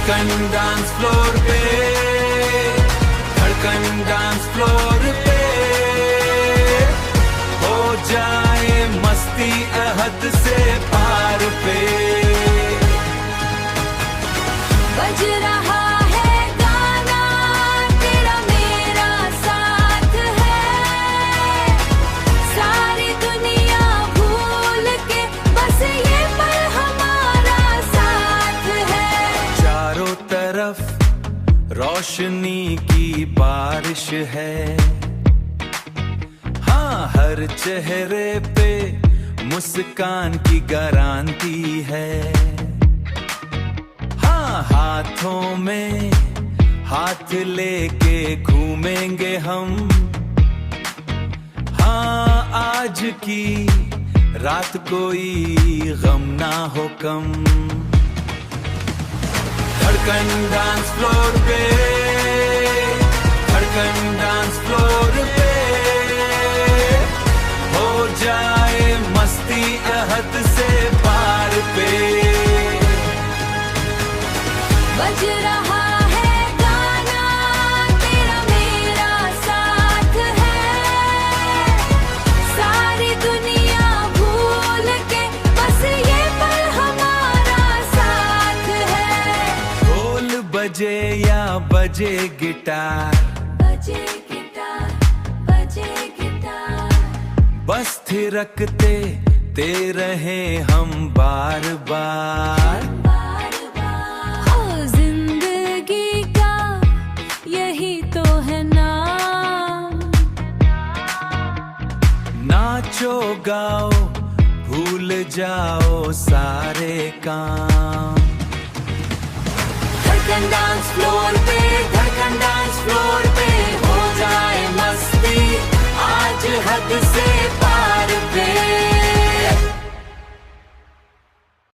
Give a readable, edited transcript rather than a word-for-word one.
धड़कन dance floor पे, धड़कन डांस फ्लोर पे हो जाए मस्ती अहद से पार पे। बज रहा है गाना तेरा मेरा साथ है, सारी दुनिया भूल के बस ये पल हमारा साथ है। चारों तरफ रोशनी की बारिश है, हाँ हर चेहरे पे मुस्कान की गारंटी है। हाँ हाथों में हाथ लेके घूमेंगे हम, हाँ आज की रात कोई गम ना हो कम। धड़कन डांस फ्लोर पे, धड़कन डांस फ्लोर पे हो जाए मस्ती अहद से पार पे। बज रहा है गाना तेरा मेरा साथ है, सारी दुनिया भूल के बस ये पल हमारा साथ है। ढोल बजे या बजे गिटार, बजे गिटार, बजे गिटार, बस थिरकते ते रहे हम बार बार। बार बार ओ जिंदगी का यही तो है नाम। नाचो गाओ भूल जाओ सारे काम। धड़कन डांस फ्लोर पे, धड़कन डांस फ्लोर पे हो जाए मस्ती आज हद से पार पे।